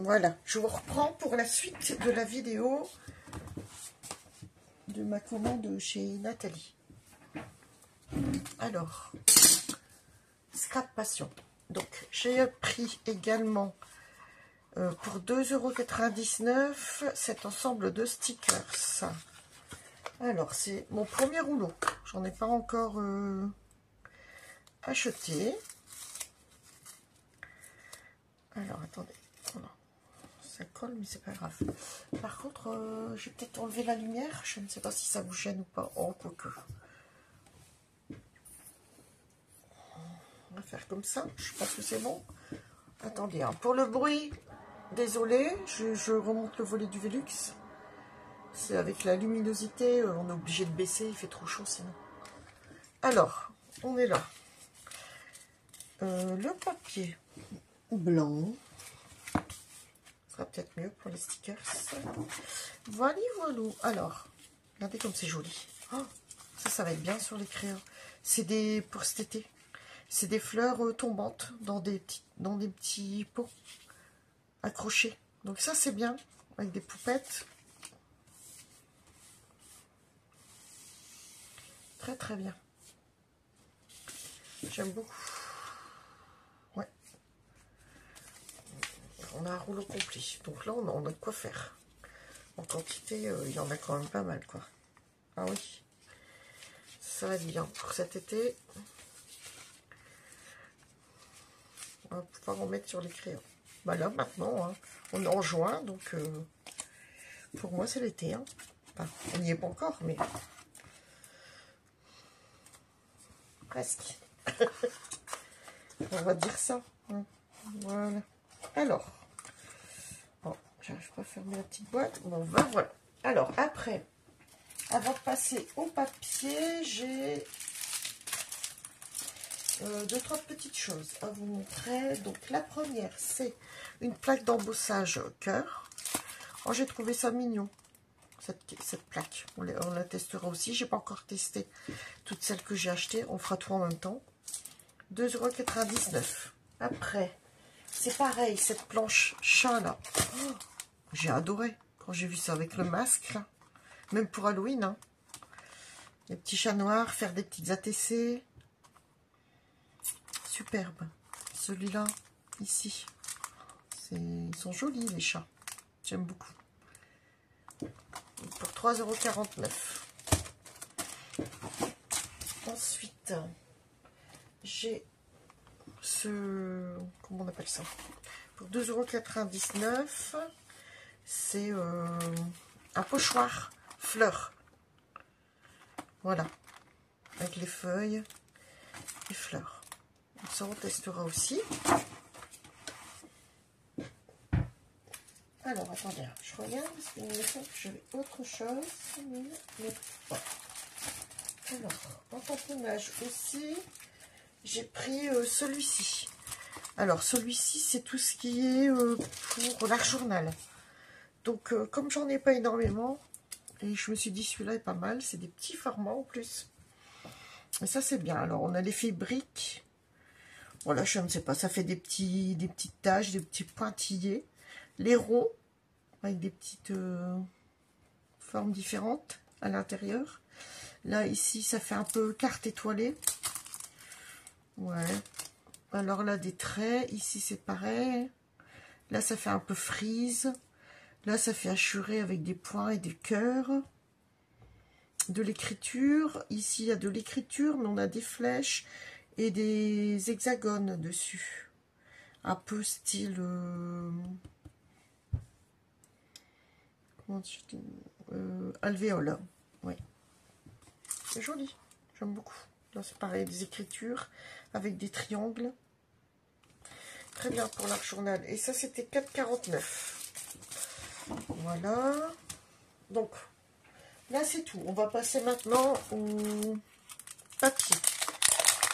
Voilà, je vous reprends pour la suite de la vidéo de ma commande chez Nathalie. Alors, Scrap Passion. Donc, j'ai pris également pour 2,99 € cet ensemble de stickers. Alors, c'est mon premier rouleau. J'en ai pas encore acheté. Alors, attendez. Voilà. Ça colle, mais c'est pas grave. Par contre, je vais peut-être enlever la lumière. Je ne sais pas si ça vous gêne ou pas. Oh, quoique. On va faire comme ça. Je pense que c'est bon. Attendez, hein. Pour le bruit, désolé, je remonte le volet du Velux. C'est avec la luminosité, on est obligé de baisser, il fait trop chaud sinon. Alors, on est là. Le papier blanc. Ce sera peut-être mieux pour les stickers. Voilà, voilà. Alors, regardez comme c'est joli. Oh, ça va être bien sur les crayons. C'est des, pour cet été, c'est des fleurs tombantes dans des petits pots accrochés. Donc ça, c'est bien, avec des poupettes. Très, très bien. J'aime beaucoup. Ouais. On a un rouleau complet. Donc là, on a de quoi faire. En quantité, il y en a quand même pas mal, quoi. Ah oui. Ça va être bien pour cet été. On va pouvoir en mettre sur les crayons. Bah là, maintenant, hein, on est en juin, donc pour moi, c'est l'été. Hein. Enfin, on n'y est pas encore, mais presque. On va dire ça. Hein. Voilà. Alors, bon, j'arrive pas à fermer la petite boîte. Bon, ben voilà. Alors, après, avant de passer au papier, j'ai deux, trois petites choses à vous montrer. Donc, la première, c'est une plaque d'embossage cœur. Oh, j'ai trouvé ça mignon, cette plaque. On la testera aussi. J'ai pas encore testé toutes celles que j'ai achetées. On fera tout en même temps. 2,99 €. Après, c'est pareil, cette planche chat là. Oh, j'ai adoré quand j'ai vu ça avec le masque là. Même pour Halloween. Hein. Les petits chats noirs, faire des petites ATC. Superbe. Celui-là, ici. Ils sont jolis les chats. J'aime beaucoup. Pour 3,49 €. Ensuite, j'ai ce... Comment on appelle ça? Pour 2,99 €. C'est un pochoir fleurs. Voilà. Avec les feuilles et fleurs. Donc ça, on testera aussi. Alors, attendez, je regarde, parce qu'il me semble que j'avais autre chose. Mais pas. Alors, en tamponnage aussi, j'ai pris celui-ci. Alors, celui-ci, c'est tout ce qui est pour l'art journal. Donc, comme j'en ai pas énormément, et je me suis dit, celui-là est pas mal. C'est des petits formats en plus. Et ça, c'est bien. Alors, on a l'effet briques. Voilà, je ne sais pas, ça fait des petites taches, des petits pointillés. Les ronds, avec des petites formes différentes à l'intérieur. Là, ici, ça fait un peu carte étoilée. Ouais. Alors là, des traits. Ici, c'est pareil. Là, ça fait un peu frise. Là, ça fait hachuré avec des points et des cœurs. De l'écriture. Ici, il y a de l'écriture, mais on a des flèches et des hexagones dessus. Un peu style... alvéole. Oui. C'est joli. J'aime beaucoup. Là, c'est pareil, des écritures avec des triangles. Très bien pour l'art journal. Et ça, c'était 4,49 €. Voilà. Donc, là, c'est tout. On va passer maintenant au papier.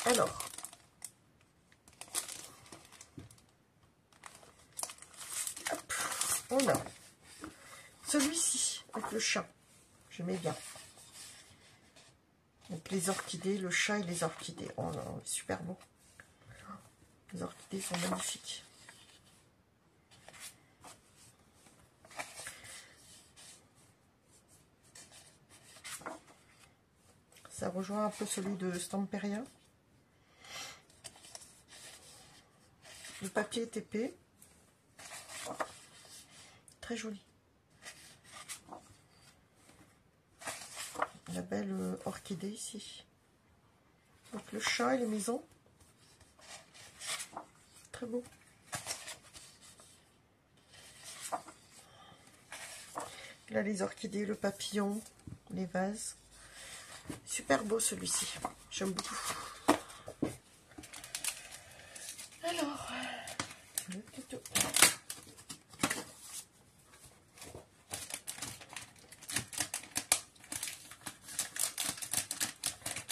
Alors, hop, on a celui-ci avec le chat. J'aimais bien. Donc, les orchidées, le chat et les orchidées. Oh non, super beau. Les orchidées sont magnifiques. Ça rejoint un peu celui de Stamperia. Le papier est épais. Très joli. La belle orchidée ici. Donc le chat et les maisons. Très beau. Là les orchidées, le papillon, les vases. Super beau celui-ci. J'aime beaucoup. Alors, le tuto.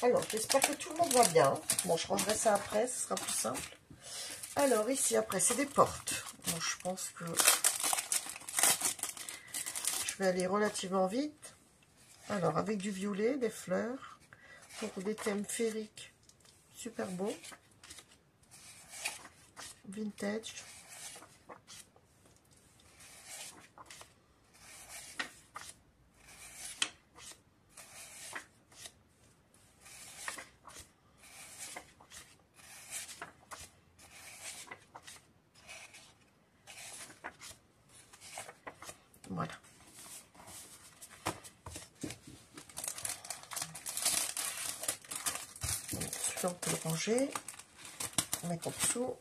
Alors, j'espère que tout le monde va bien. Bon, je rangerai ça après, ce sera plus simple. Alors, ici, après, c'est des portes. Bon, je pense que je vais aller relativement vite. Alors, avec du violet, des fleurs, pour des thèmes féeriques. Super beau. Vintage. Voilà. Celui-là, on peut le ranger. On met en dessous.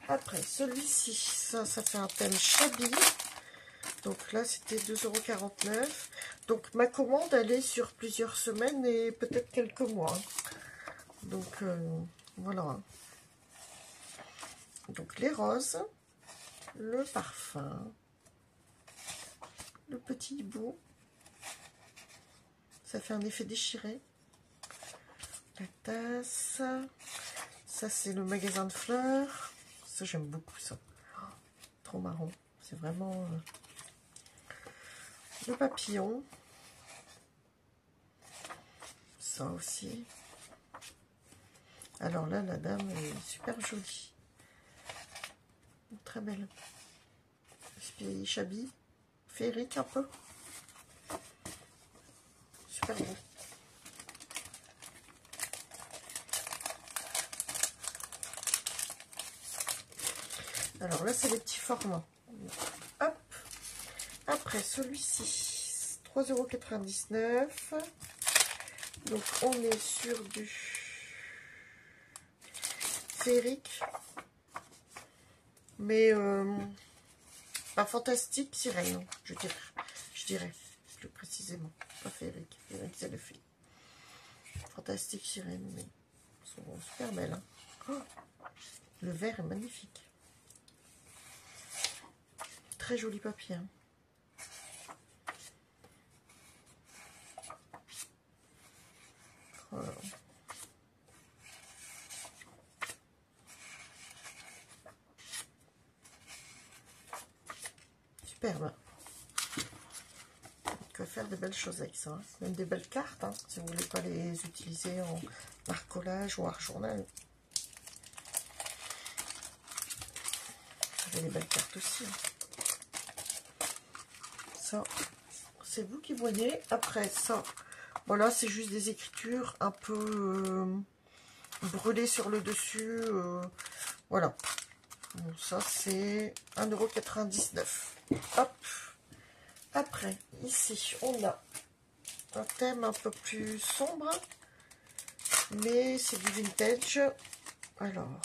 Après, celui-ci, ça fait un thème Shabby. Donc là, c'était 2,49 €. Donc, ma commande, elle est sur plusieurs semaines et peut-être quelques mois. Donc, voilà. Donc, les roses, le parfum, le petit hibou. Ça fait un effet déchiré. La tasse. Ça, c'est le magasin de fleurs. Ça, j'aime beaucoup ça. Oh, trop marrant. C'est vraiment... le papillon. Ça aussi. Alors là, la dame est super jolie. Très belle. Shabby. Féerique un peu. Super beau. Alors là, c'est les petits formats. Hop. Après, celui-ci, 3,99 €. Donc, on est sur du féerique. Mais pas fantastique, sirène, je dirais plus précisément. Pas féerique. Féerique, c'est le fait. Fantastique sirène, mais elles sont super belles. Hein. Oh, le vert est magnifique. Très joli papier. Hein. Voilà. Superbe. On peut faire des belles choses avec ça. Hein. Même des belles cartes, hein, si vous voulez pas les utiliser en marcolage ou art journal. Vous avez des belles cartes aussi. Hein. Ça, c'est vous qui voyez. Après ça, voilà, c'est juste des écritures un peu brûlées sur le dessus. Voilà. Bon, ça, c'est 1,99 €. Hop. Après, ici, on a un thème un peu plus sombre. Mais c'est du vintage. Alors,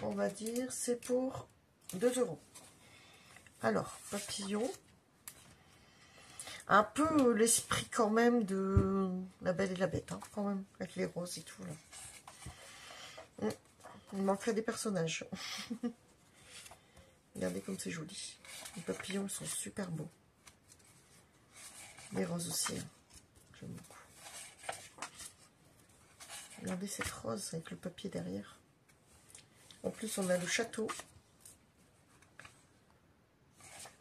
on va dire, c'est pour 2 €. Alors, papillon. Un peu l'esprit quand même de La Belle et la Bête, hein, quand même, avec les roses et tout, là. Il manquerait des personnages. Regardez comme c'est joli. Les papillons sont super beaux. Les roses aussi, hein. J'aime beaucoup. Regardez cette rose avec le papier derrière. En plus, on a le château.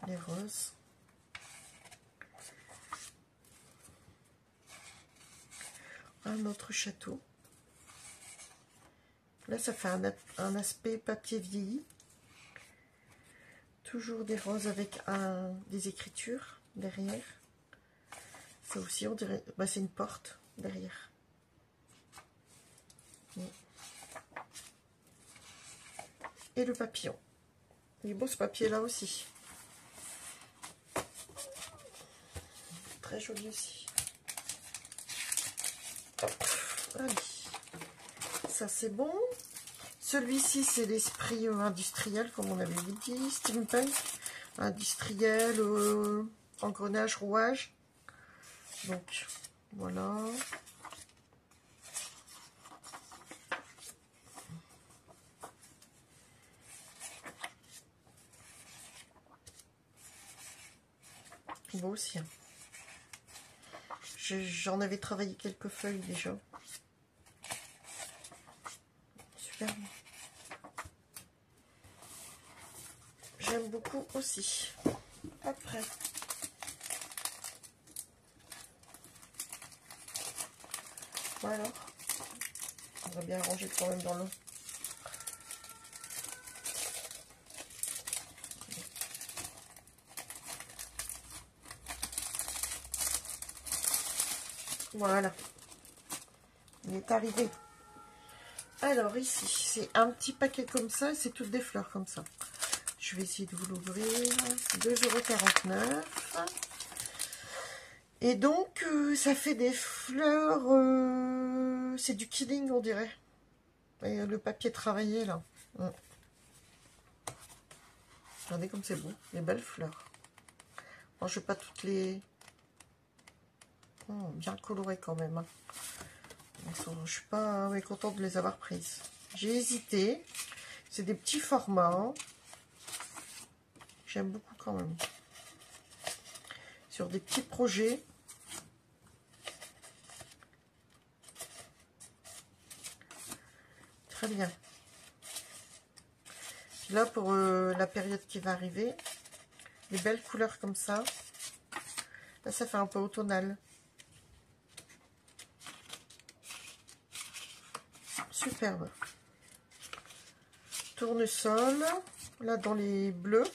Les roses. Un autre château. Là, ça fait un aspect papier vieilli. Toujours des roses avec des écritures derrière. Ça aussi, on dirait... Bah, c'est une porte derrière. Et le papillon. Il est beau ce papier-là aussi. Très joli aussi. Hop. Allez. Ça, c'est bon. Celui-ci, c'est l'esprit industriel, comme on avait dit. Steampunk. Industriel, engrenage, rouage. Donc, voilà. Beau aussi. Hein. J'en avais travaillé quelques feuilles déjà. Super. J'aime beaucoup aussi. Après. Voilà. On va bien ranger quand même dans l'eau. Voilà. Il est arrivé. Alors ici, c'est un petit paquet comme ça. C'est toutes des fleurs comme ça. Je vais essayer de vous l'ouvrir. 2,49 €. Et donc, ça fait des fleurs... c'est du Killing, on dirait. Et le papier travaillé, là. Regardez comme c'est beau. Les belles fleurs. Bon, je ne vais pas toutes les... bien colorées quand même. Hein. Je ne suis pas contente de les avoir prises. J'ai hésité. C'est des petits formats. Hein. J'aime beaucoup quand même. Sur des petits projets. Très bien. Puis là, pour la période qui va arriver, les belles couleurs comme ça. Là, ça fait un peu automnal. Superbe. Tournesol. Là, dans les bleus.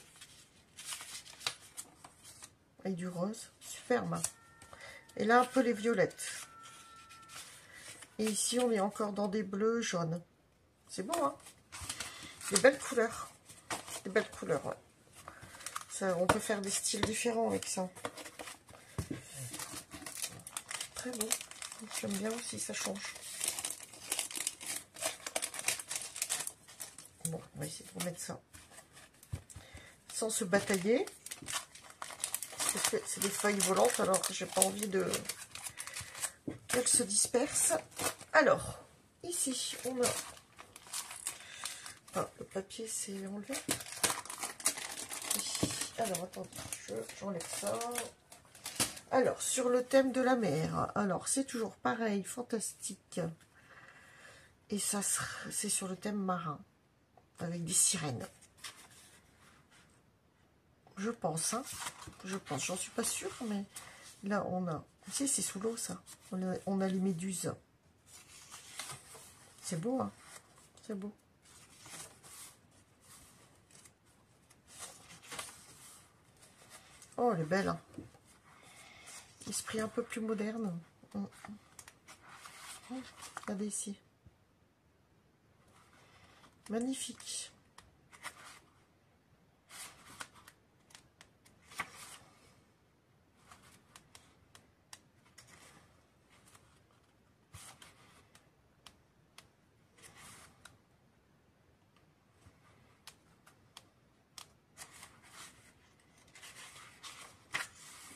Avec du rose. Superbe. Et là, un peu les violettes. Et ici, on est encore dans des bleus jaunes. C'est beau, hein? Des belles couleurs. Des belles couleurs, ouais. Ça, on peut faire des styles différents avec ça. Très beau. J'aime bien aussi, ça change. Bon, on va essayer de remettre ça sans se batailler. C'est des feuilles volantes, alors que j'ai pas envie de qu'elles se dispersent. Alors, ici, on a... Ah, le papier s'est enlevé. Alors, attendez, j'enlève ça. Alors, sur le thème de la mer. Alors, c'est toujours pareil, fantastique. Et ça, c'est sur le thème marin. Avec des sirènes. Je pense, hein. Je pense, j'en suis pas sûre, mais là, on a... Vous savez, c'est sous l'eau, ça. On a les méduses. C'est beau, hein. C'est beau. Oh, elle est belle, hein. Esprit un peu plus moderne. Regardez ici. Magnifique.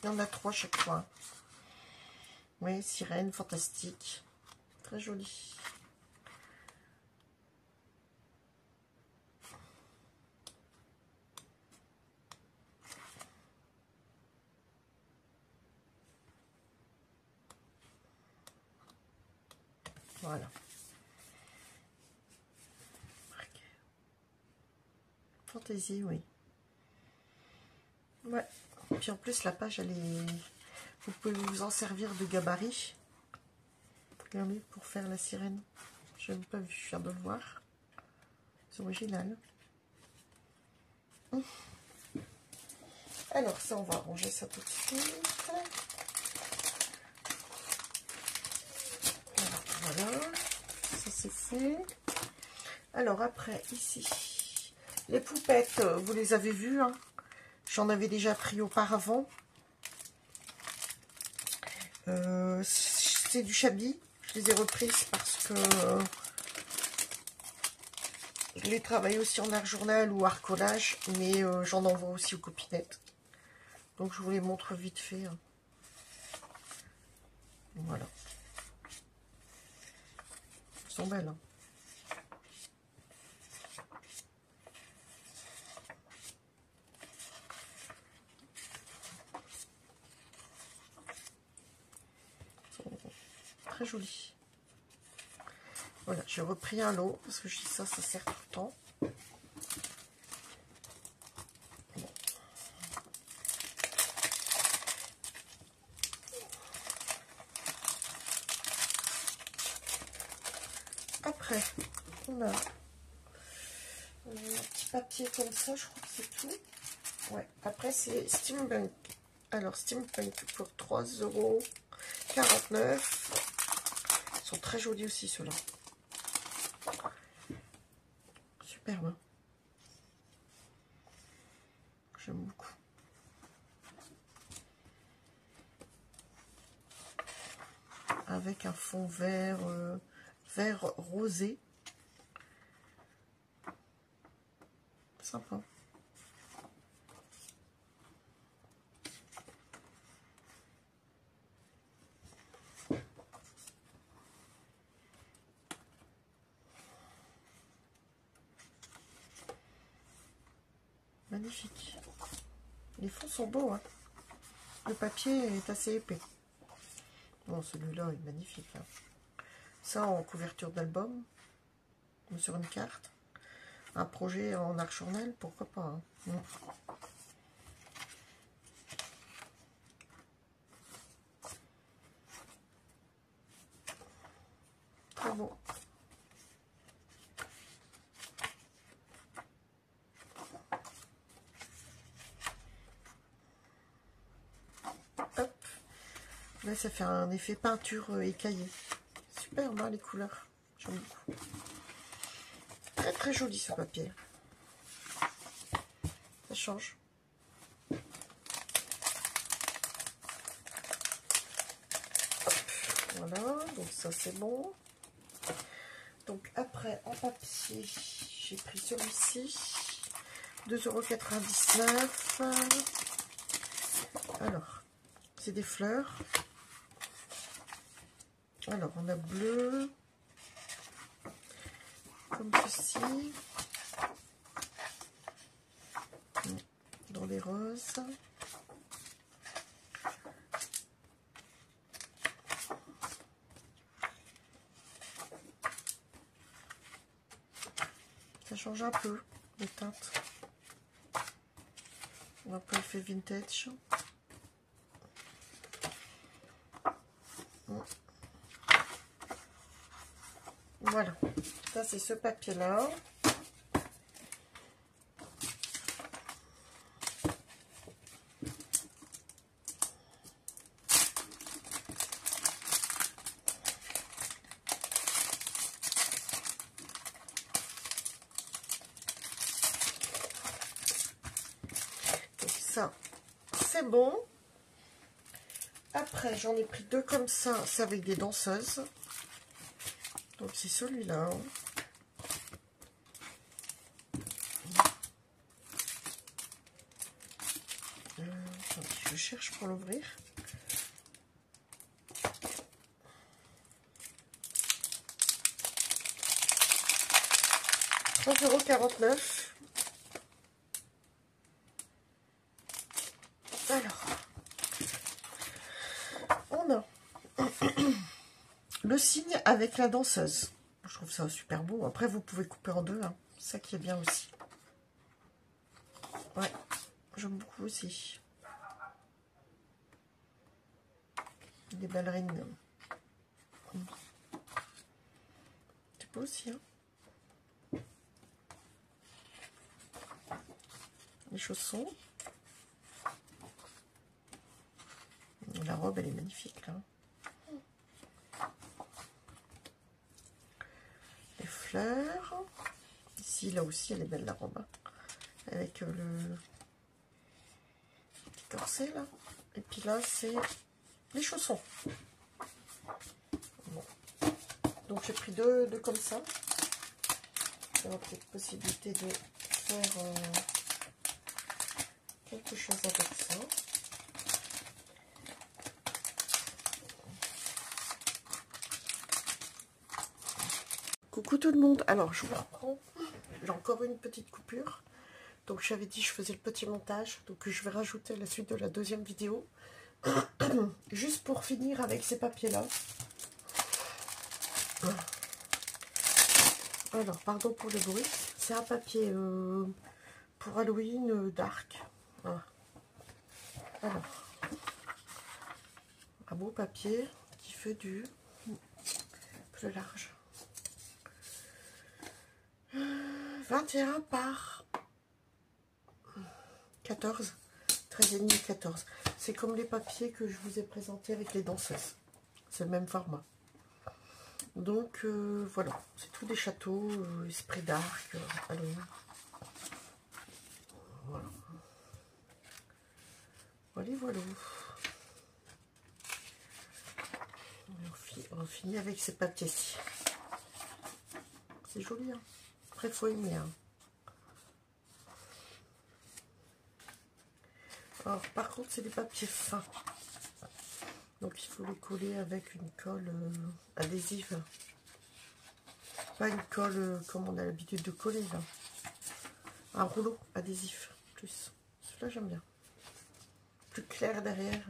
Il y en a 3 chaque fois. Oui, sirène, fantastique. Très joli. Voilà. Fantaisie, oui. Ouais. Puis en plus, la page, elle est... Vous pouvez vous en servir de gabarit. Regardez, pour faire la sirène. Je n'ai pas vu, je viens de le voir. C'est original. Alors, ça, on va ranger ça tout de suite. Voilà, ça c'est fait. Alors après, ici, les poupettes, vous les avez vues, hein. J'en avais déjà pris auparavant. C'est du Chablis. Je les ai reprises parce que je les travaille aussi en art journal ou art collage, mais j'en envoie aussi aux copinettes. Donc je vous les montre vite fait, hein. Voilà. Elles sont belles, hein. Elles sont très jolies. Voilà, j'ai repris un lot parce que je dis ça, ça sert tout le temps. Bon. Après, on a un petit papier comme ça, je crois que c'est tout. Ouais, après c'est Steampunk. Alors, Steampunk pour 3,49 €. Ils sont très jolis aussi, ceux-là. Superbe. J'aime beaucoup. Avec un fond vert, vert rosé. Sympa. Magnifique. Les fonds sont beaux, hein. Le papier est assez épais. Bon, celui-là est magnifique, hein. Ça en couverture d'album, ou sur une carte. Un projet en art journal, pourquoi pas, hein. Très beau. Hop. Là, ça fait un effet peinture écaillée. Super, hein, les couleurs. J'aime beaucoup. Très très joli ce papier. Ça change. Hop. Voilà, donc ça c'est bon. Donc après, en papier, j'ai pris celui-ci. 2,99 €. Alors, c'est des fleurs. Alors, on a bleu, comme ceci, dans les roses. Ça change un peu les teintes. On a un peu effet vintage. Voilà, ça c'est ce papier-là. Donc ça, c'est bon. Après, j'en ai pris deux comme ça, c'est avec des danseuses. Donc c'est celui-là. Je cherche pour l'ouvrir. €3,49 €. Alors, on a le signe avec la danseuse. Je trouve ça super beau. Après, vous pouvez couper en deux, hein. C'est ça qui est bien aussi. Ouais, j'aime beaucoup aussi. Des ballerines. C'est beau aussi, hein. Les chaussons. La robe, elle est magnifique, là. fleurs. Ici, là aussi, elle est belle la robe. Hein. Avec le petit corset là. Et puis là, c'est les chaussons. Bon. Donc j'ai pris deux comme ça. Il y aura peut-être possibilité de faire quelque chose avec ça. Coucou tout le monde. Alors je vous reprends. J'ai encore une petite coupure. Donc j'avais dit je faisais le petit montage. Donc je vais rajouter la suite de la deuxième vidéo. Juste pour finir avec ces papiers là. Alors pardon pour le bruit. C'est un papier pour Halloween dark. Voilà. Alors un beau papier qui fait du plus large. 21 par 14. 13,5 14. C'est comme les papiers que je vous ai présentés avec les danseuses. C'est le même format. Donc voilà, c'est tout des châteaux, esprit d'arc, Halloween. Voilà. Voilà, voilà. On finit avec ces papiers-ci. C'est joli, hein. Après, il faut aimer. Hein. Alors, par contre, c'est des papiers fins. Donc, il faut les coller avec une colle adhésive. Pas une colle comme on a l'habitude de coller, là. Un rouleau adhésif, plus. Celui-là, j'aime bien. Plus clair derrière.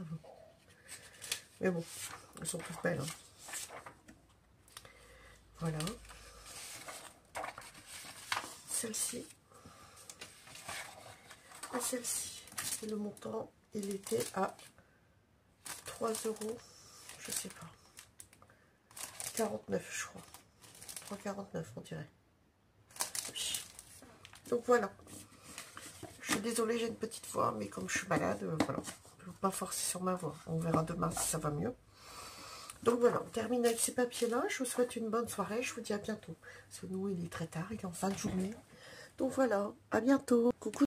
Mais bon, elles sont toutes belles. Hein. Voilà. Celle-ci. Et celle-ci. Et le montant, il était à 3 €. Je sais pas. 49, je crois. 3,49 on dirait. Oui. Donc voilà. Je suis désolée, j'ai une petite voix, mais comme je suis malade, voilà. Je ne veux pas forcer sur ma voix. On verra demain si ça va mieux. Donc voilà, on termine avec ces papiers-là. Je vous souhaite une bonne soirée. Je vous dis à bientôt. Parce que nous, il est très tard, il est en fin de journée. Donc voilà, à bientôt. Coucou.